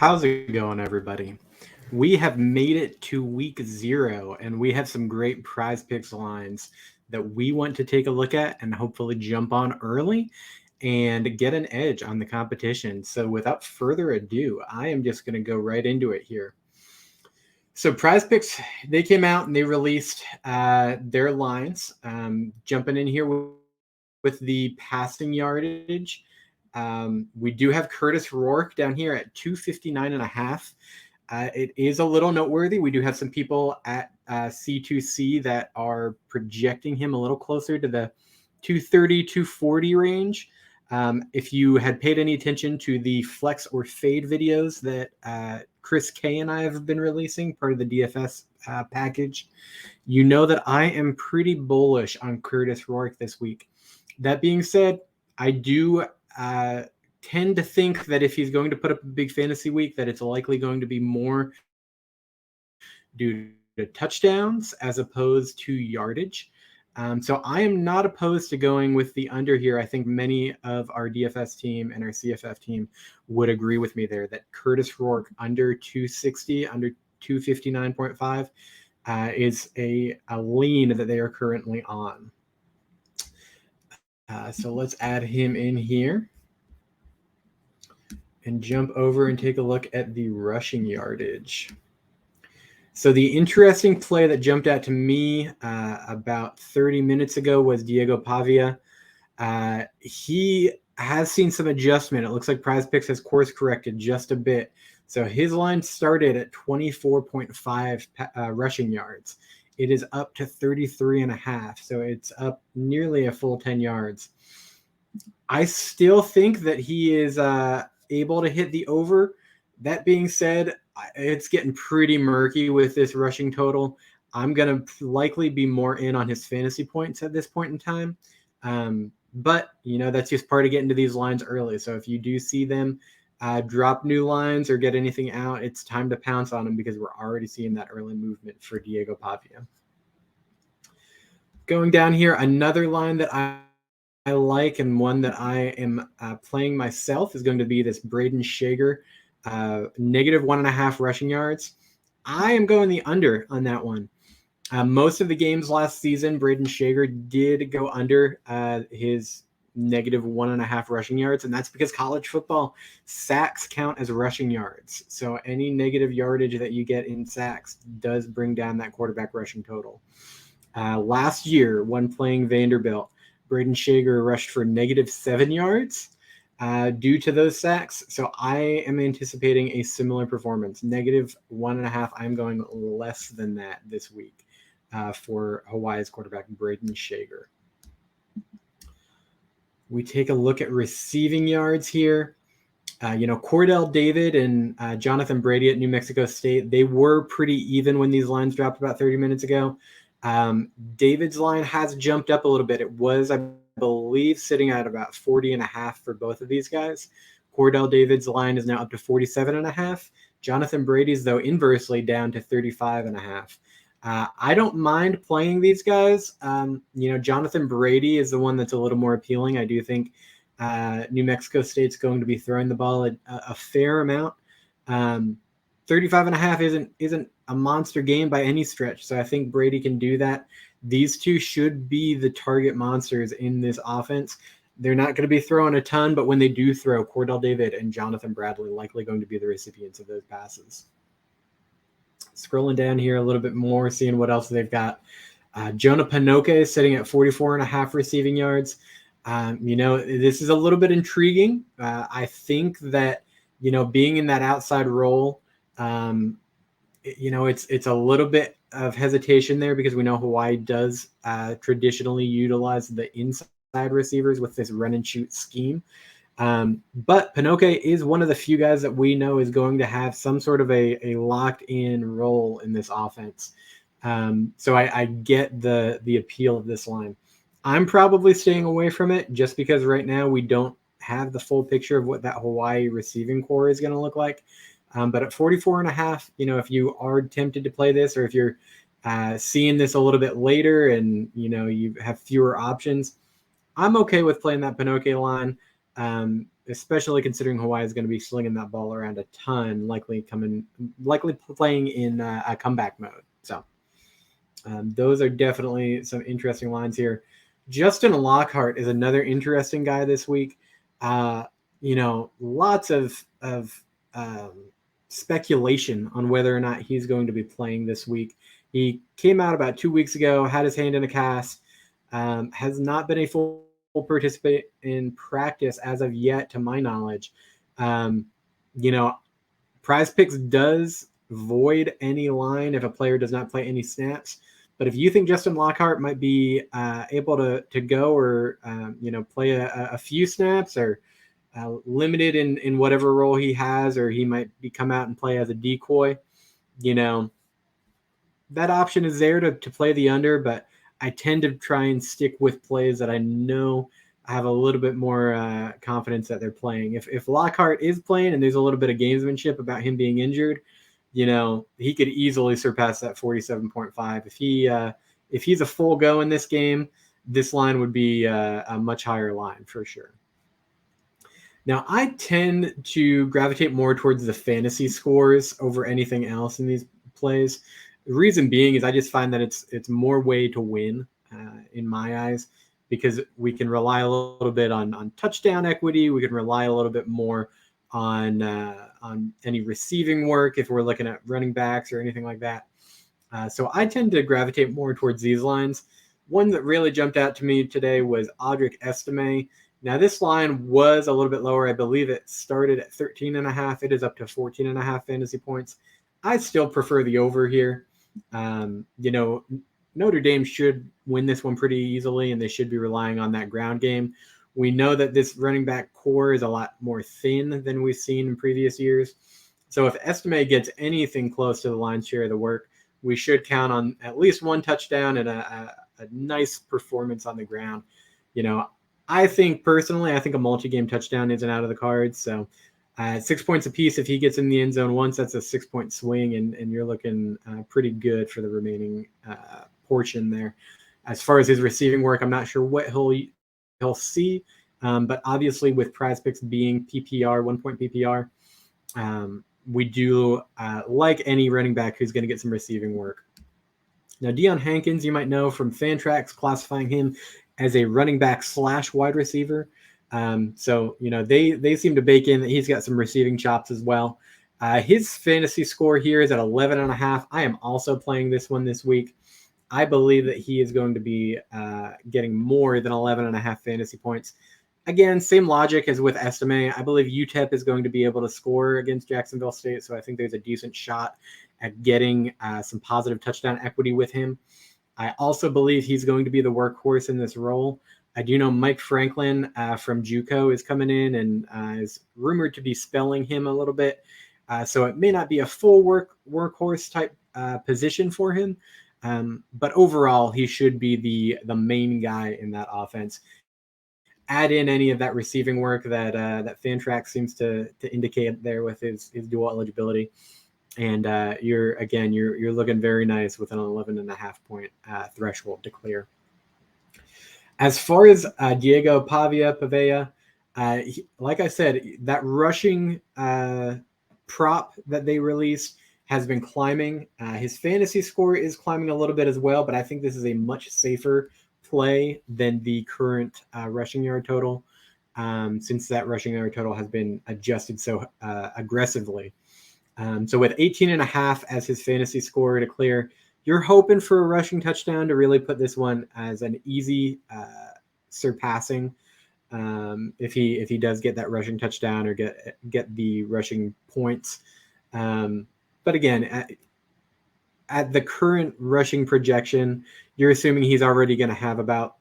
How's it going, everybody? We have made it to week 0, and we have some great prize picks lines that we want to take a look at and hopefully jump on early and get an edge on the competition. So, without further ado, I am just going to go right into it here. So, prize picks, they came out and they released their lines. Jumping in here with the passing yardage. We do have Curtis Rourke down here at 259.5. It is a little noteworthy. We do have some people at C2C that are projecting him a little closer to the 230, 240 range. If you had paid any attention to the flex or fade videos that Chris K and I have been releasing, part of the DFS package, you know that I am pretty bullish on Curtis Rourke this week. That being said, I do tend to think that if he's going to put up a big fantasy week, that it's likely going to be more due to touchdowns as opposed to yardage. So I am not opposed to going with the under here. I think many of our DFS team and our CFF team would agree with me there that Curtis Rourke under 260, under 259.5 is a lean that they are currently on. So let's add him in here and jump over and take a look at the rushing yardage. So the interesting play that jumped out to me about 30 minutes ago was Diego Pavia. He has seen some adjustment. It looks like Prize Picks has course corrected just a bit. So his line started at 24.5 rushing yards. It is up to 33.5. So it's up nearly a full 10 yards. I still think that he is able to hit the over. That being said, it's getting pretty murky with this rushing total. I'm going to likely be more in on his fantasy points at this point in time. But, that's just part of getting to these lines early. So if you do see them drop new lines or get anything out, it's time to pounce on them because we're already seeing that early movement for Diego Pavia. Going down here, another line that I like and one that I am playing myself is going to be this Braden Shager, negative 1.5 rushing yards. I am going the under on that one. Most of the games last season, Braden Shager did go under his negative 1.5 rushing yards, and that's because college football sacks count as rushing yards. So any negative yardage that you get in sacks does bring down that quarterback rushing total. Last year, when playing Vanderbilt, Braden Shager rushed for negative 7 yards due to those sacks. So I am anticipating a similar performance. Negative 1.5. I'm going less than that this week for Hawaii's quarterback, Braden Shager. We take a look at receiving yards here. Cordell David and Jonathan Brady at New Mexico State, they were pretty even when these lines dropped about 30 minutes ago. David's line has jumped up a little bit. It was, I believe, sitting at about 40.5 for both of these guys. Cordell David's line is now up to 47.5. Jonathan Brady's, though, inversely down to 35.5. I don't mind playing these guys. Jonathan Brady is the one that's a little more appealing. I do think New Mexico State's going to be throwing the ball a fair amount. 35.5 isn't a monster game by any stretch, so I think Brady can do that. These two should be the target monsters in this offense. They're not going to be throwing a ton, but when they do throw, Cordell David and Jonathan Bradley likely going to be the recipients of those passes. Scrolling down here a little bit more, seeing what else they've got. Jonah Panoke is sitting at 44.5 receiving yards. This is a little bit intriguing. I think that, being in that outside role, it's a little bit of hesitation there because we know Hawaii does traditionally utilize the inside receivers with this run and shoot scheme. But Panoke is one of the few guys that we know is going to have some sort of a locked in role in this offense. So I get the appeal of this line. I'm probably staying away from it just because right now we don't have the full picture of what that Hawaii receiving core is going to look like. But at 44.5, if you are tempted to play this or if you're seeing this a little bit later and, you have fewer options, I'm okay with playing that Panoke line. especially considering Hawaii is going to be slinging that ball around a ton, likely playing in a comeback mode. So those are definitely some interesting lines here. Justin Lockhart is another interesting guy this week. Lots of speculation on whether or not he's going to be playing this week. He came out about 2 weeks ago, had his hand in a cast, has not been a full participant in practice as of yet, to my knowledge. Prize Picks does void any line if a player does not play any snaps. But if you think Justin Lockhart might be able to go or play a few snaps or limited in whatever role he has, or he might come out and play as a decoy, that option is there to play the under. But I tend to try and stick with plays that I know I have a little bit more confidence that they're playing. If Lockhart is playing and there's a little bit of gamesmanship about him being injured, he could easily surpass that 47.5. If he's a full go in this game, this line would be a much higher line for sure. Now, I tend to gravitate more towards the fantasy scores over anything else in these plays. The reason being is I just find that it's more way to win in my eyes, because we can rely a little bit on touchdown equity. We can rely a little bit more on any receiving work if we're looking at running backs or anything like that. So I tend to gravitate more towards these lines. One that really jumped out to me today was Audric Estime. Now, this line was a little bit lower. I believe it started at 13.5. It is up to 14.5 fantasy points. I still prefer the over here. Notre Dame should win this one pretty easily, and they should be relying on that ground game. We know that this running back core is a lot more thin than we've seen in previous years. So if Estime gets anything close to the lion's share of the work, we should count on at least one touchdown and a nice performance on the ground. I think a multi-game touchdown isn't out of the cards. So 6 points apiece, if he gets in the end zone once, that's a 6-point swing, and you're looking pretty good for the remaining portion there. As far as his receiving work, I'm not sure what he'll see, but obviously with Prize Picks being PPR, 1-point PPR, we do like any running back who's going to get some receiving work. Now, Deion Hankins, you might know from Fantrax, classifying him as a running back / wide receiver. So they seem to bake in that he's got some receiving chops as well. His fantasy score here is at 11.5. I am also playing this one this week. I believe that he is going to be getting more than 11.5 fantasy points. Again, same logic as with Estime. I believe UTEP is going to be able to score against Jacksonville State, so I think there's a decent shot at getting some positive touchdown equity with him. I also believe he's going to be the workhorse in this role. I do know Mike Franklin from JUCO is coming in and is rumored to be spelling him a little bit. So it may not be a full workhorse type position for him. But overall, he should be the main guy in that offense. Add in any of that receiving work that Fantrax seems to indicate there with his dual eligibility, and you're looking very nice with an 11.5 point threshold to clear. As far as Diego Pavia, like I said, that rushing prop that they released has been climbing. His fantasy score is climbing a little bit as well, but I think this is a much safer play than the current rushing yard total, since that rushing yard total has been adjusted so aggressively. So with 18.5 as his fantasy score to clear, you're hoping for a rushing touchdown to really put this one as an easy surpassing. If he does get that rushing touchdown or get the rushing points. But again, at the current rushing projection, you're assuming he's already going to have about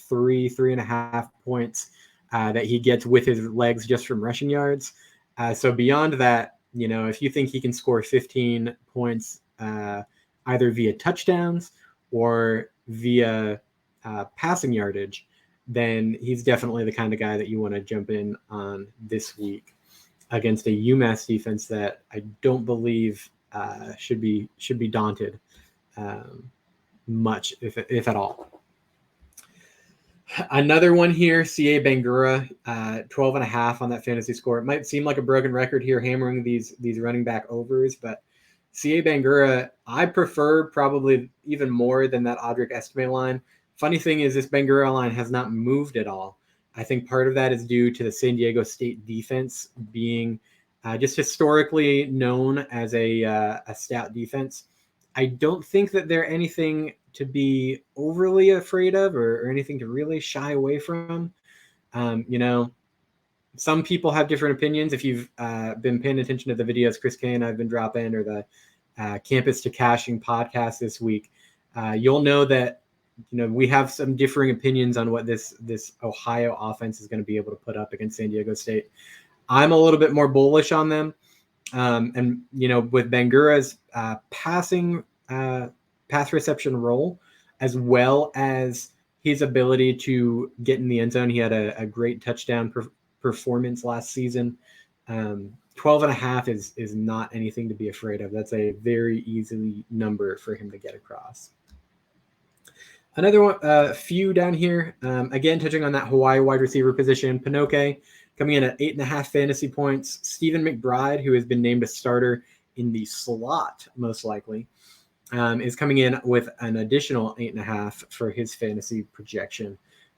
3.5 points that he gets with his legs just from rushing yards. So beyond that, if you think he can score 15 points either via touchdowns or via passing yardage, then he's definitely the kind of guy that you want to jump in on this week against a UMass defense that I don't believe should be daunted much, if at all. Another one here, CA Bangura, 12.5 on that fantasy score. It might seem like a broken record here, hammering these running back overs, but CA Bangura, I prefer probably even more than that Audric Estime line. Funny thing is, this Bangura line has not moved at all. I think part of that is due to the San Diego State defense being just historically known as a stout defense. I don't think that they're anything to be overly afraid of or anything to really shy away from. You know, some people have different opinions. If you've been paying attention to the videos Chris K and I've been dropping, or the Campus to Caching podcast this week, you'll know that we have some differing opinions on what this Ohio offense is going to be able to put up against San Diego State. I'm a little bit more bullish on them. And with Bangura's pass reception role, as well as his ability to get in the end zone, he had a great touchdown performance last season. 12.5 is not anything to be afraid of. That's a very easy number for him to get across. Another one, few down here. Again, touching on that Hawaii wide receiver position, Pinoke coming in at 8.5 fantasy points. Stephen McBride, who has been named a starter in the slot, most likely, is coming in with an additional 8.5 for his fantasy projection.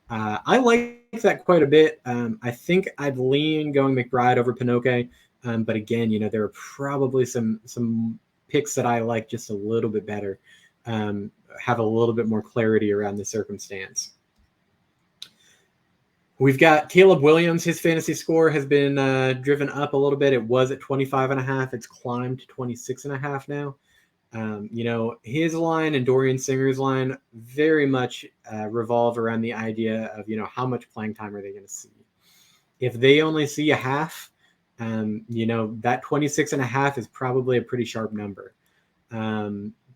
I like that quite a bit. I think I'd lean going McBride over Pinoke. But again, there are probably some picks that I like just a little bit better, have a little bit more clarity around the circumstance. We've got Caleb Williams. His fantasy score has been driven up a little bit. It was at 25.5. It's climbed to 26.5 now. His line and Dorian Singer's line very much revolve around the idea of, how much playing time are they going to see? If they only see a half, that 26.5 is probably a pretty sharp number.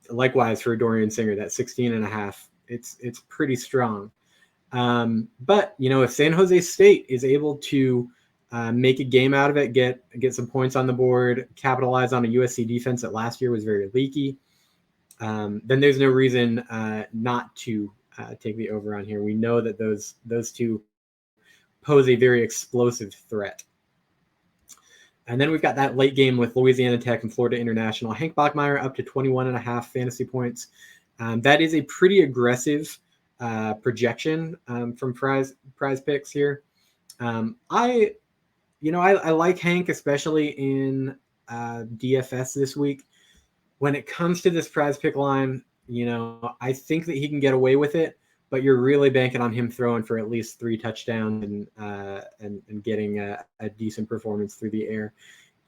Likewise for Dorian Singer, that 16.5, it's pretty strong. But if San Jose State is able to make a game out of it, get some points on the board, capitalize on a USC defense that last year was very leaky, then there's no reason not to take the over on here. We know that those two pose a very explosive threat. And then we've got that late game with Louisiana Tech and Florida International. Hank Bachmeier up to 21.5 fantasy points. That is a pretty aggressive projection from prize picks here. I like Hank, especially in DFS this week. When it comes to this prize pick line, I think that he can get away with it, but you're really banking on him throwing for at least 3 touchdowns and getting a decent performance through the air.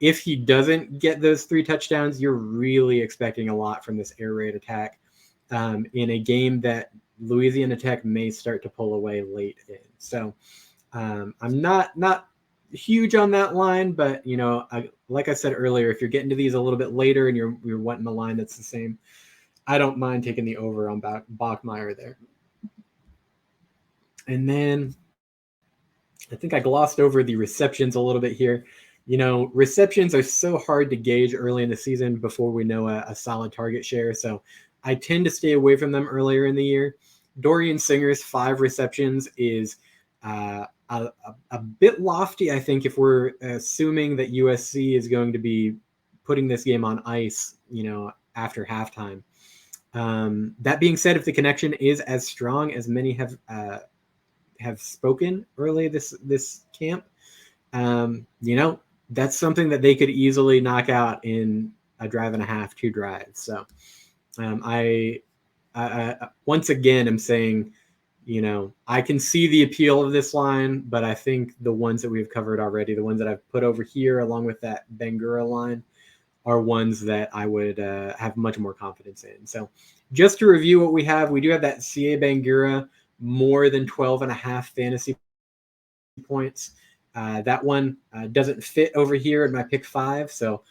If he doesn't get those 3 touchdowns, you're really expecting a lot from this air raid attack in a game that Louisiana Tech may start to pull away late in. So I'm not huge on that line, but like I said earlier, if you're getting to these a little bit later and you're wanting a line that's the same, I don't mind taking the over on Bachmeier there. And then I think I glossed over the receptions a little bit here. Receptions are so hard to gauge early in the season before we know a solid target share. So I tend to stay away from them earlier in the year. Dorian Singer's 5 receptions is a bit lofty, I think, if we're assuming that USC is going to be putting this game on ice, after halftime. That being said, if the connection is as strong as many have spoken early this camp, that's something that they could easily knock out in a drive and a half, 2 drives. So I once again am saying, I can see the appeal of this line, but I think the ones that we've covered already, the ones that I've put over here along with that Bangura line, are ones that I would have much more confidence in. So just to review what we have, we do have that CA Bangura more than 12.5 fantasy points. That one doesn't fit over here in my pick 5, so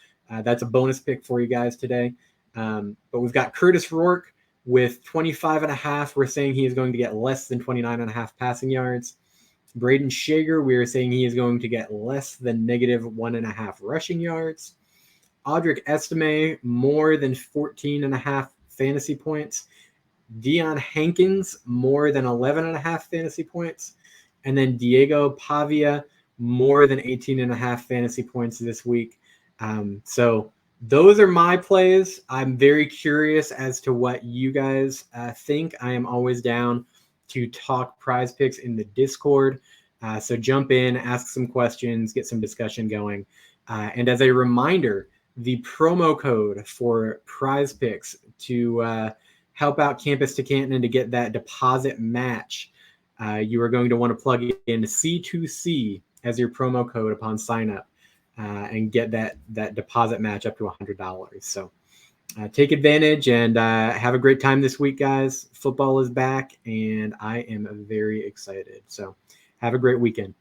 that's a bonus pick for you guys today. But we've got Curtis Rourke with 25.5. We're saying he is going to get less than 29.5 passing yards. Braden Shager, we are saying he is going to get less than negative 1.5 rushing yards. Audric Estime, more than 14.5 fantasy points. Deion Hankins, more than 11.5 fantasy points. And then Diego Pavia, more than 18.5 fantasy points this week. So those are my plays. I'm very curious as to what you guys think. I am always down to talk prize picks in the Discord. So jump in, ask some questions, get some discussion going. And as a reminder, the promo code for prize picks to help out Campus to Canton and to get that deposit match, you are going to want to plug in C2C as your promo code upon sign up and get that deposit match up to $100. So take advantage and have a great time this week, guys. Football is back, and I am very excited. So have a great weekend.